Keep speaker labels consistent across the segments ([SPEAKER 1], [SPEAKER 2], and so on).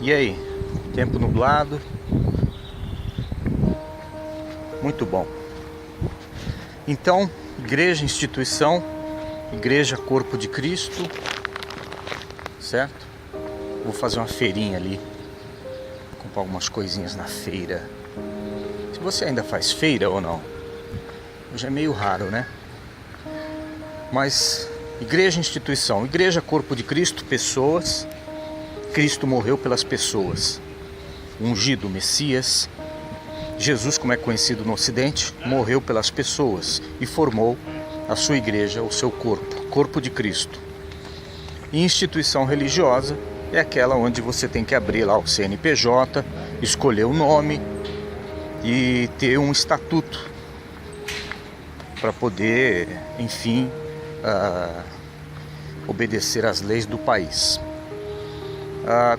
[SPEAKER 1] E aí? Tempo nublado. Muito bom. Então, igreja, instituição, igreja, corpo de Cristo, certo? Vou fazer uma feirinha ali, comprar algumas coisinhas na feira. Se você ainda faz feira ou não, hoje é meio raro, né? Mas igreja, instituição, igreja, corpo de Cristo, pessoas. Cristo morreu pelas pessoas. Ungido, Messias. Jesus, como é conhecido no Ocidente, morreu pelas pessoas e formou a sua igreja, o seu corpo, corpo de Cristo. E instituição religiosa é aquela onde você tem que abrir lá o CNPJ, escolher o nome e ter um estatuto para poder, enfim, obedecer às leis do país.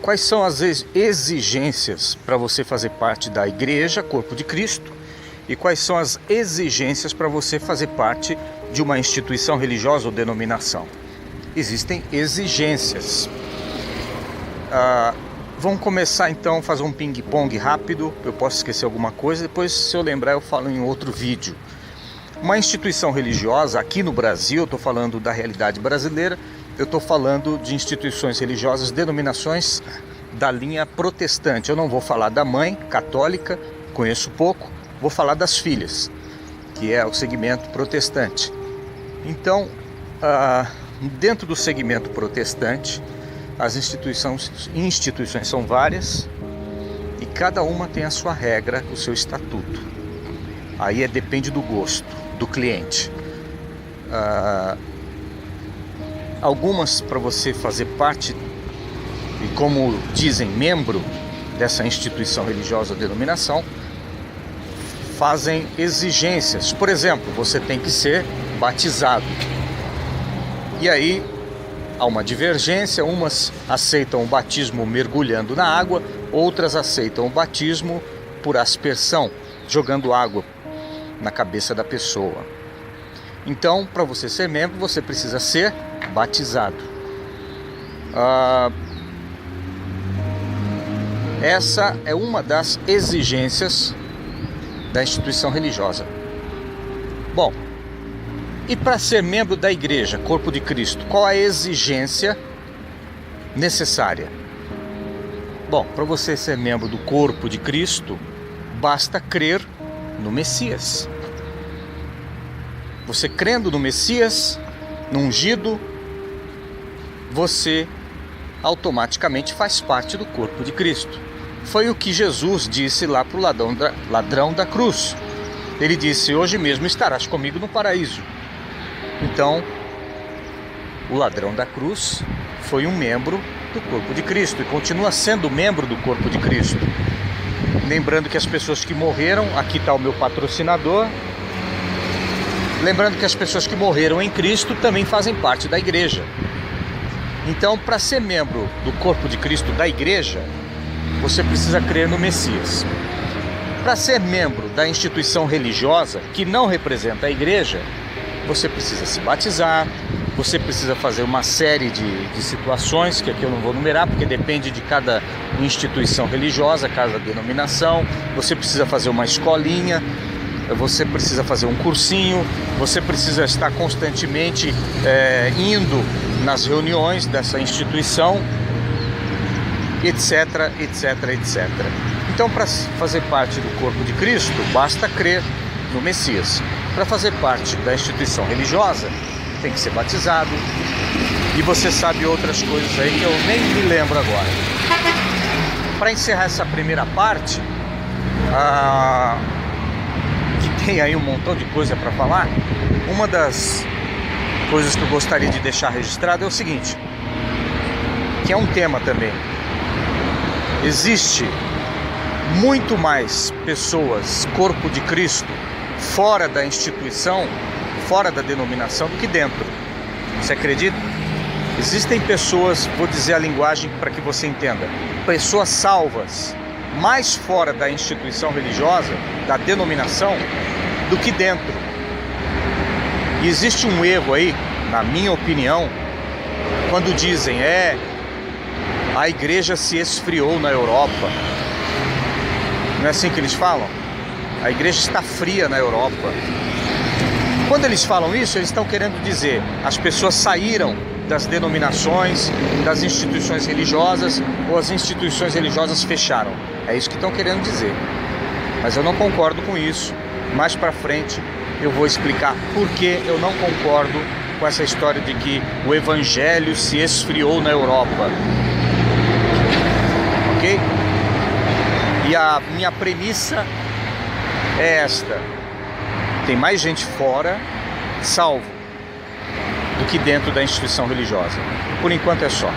[SPEAKER 1] Quais são as exigências para você fazer parte da igreja, corpo de Cristo? E quais são as exigências para você fazer parte de uma instituição religiosa ou denominação? Existem exigências. Vamos começar então a fazer um ping-pong rápido. Eu posso esquecer alguma coisa, depois se eu lembrar eu falo em outro vídeo. Uma instituição religiosa, aqui no Brasil, eu estou falando da realidade brasileira, eu estou falando de instituições religiosas, denominações da linha protestante. Eu não vou falar da mãe, católica, conheço pouco, vou falar das filhas, que é o segmento protestante. Então, dentro do segmento protestante, as instituições são várias e cada uma tem a sua regra, o seu estatuto. Aí depende do gosto do cliente. Algumas, para você fazer parte e, como dizem, membro dessa instituição religiosa ou denominação, fazem exigências. Por exemplo, você tem que ser batizado. E aí há uma divergência, umas aceitam o batismo mergulhando na água, outras aceitam o batismo por aspersão, jogando água na cabeça da pessoa. Então, para você ser membro, você precisa ser batizado. Essa é uma das exigências da instituição religiosa. Bom, e para ser membro da igreja, corpo de Cristo, qual a exigência necessária? Bom, para você ser membro do corpo de Cristo, basta crer no Messias. Você crendo no Messias, no ungido, você automaticamente faz parte do corpo de Cristo. Foi o que Jesus disse lá para o ladrão da cruz. Ele disse: hoje mesmo estarás comigo no paraíso. Então, o ladrão da cruz foi um membro do corpo de Cristo e continua sendo membro do corpo de Cristo. Lembrando que as pessoas que morreram, aqui está o meu patrocinador, lembrando que as pessoas que morreram em Cristo também fazem parte da igreja. Então, para ser membro do corpo de Cristo, da igreja, você precisa crer no Messias. Para ser membro da instituição religiosa, que não representa a igreja, você precisa se batizar, você precisa fazer uma série de situações, que aqui eu não vou numerar, porque depende de cada instituição religiosa, cada denominação. Você precisa fazer uma escolinha, você precisa fazer um cursinho, você precisa estar constantemente indo nas reuniões dessa instituição, etc, etc, etc. Então, para fazer parte do corpo de Cristo, basta crer no Messias. Para fazer parte da instituição religiosa, tem que ser batizado, e você sabe outras coisas aí que eu nem me lembro agora. Para encerrar essa primeira parte, que tem aí um montão de coisa para falar, uma das coisas que eu gostaria de deixar registrado é o seguinte, que é um tema também. Existe muito mais pessoas, corpo de Cristo, fora da instituição, fora da denominação, do que dentro. Você acredita? Existem pessoas, vou dizer a linguagem para que você entenda, pessoas salvas mais fora da instituição religiosa, da denominação, do que dentro. E existe um erro aí, na minha opinião, quando dizem a igreja se esfriou na Europa. Não é assim que eles falam? A igreja está fria na Europa. Quando eles falam isso, eles estão querendo dizer: as pessoas saíram das denominações, das instituições religiosas, ou as instituições religiosas fecharam. É isso que estão querendo dizer. Mas eu não concordo com isso. Mais para frente eu vou explicar por que eu não concordo com essa história de que o evangelho se esfriou na Europa. Ok? E a minha premissa é esta: tem mais gente fora salvo do que dentro da instituição religiosa. Por enquanto é só.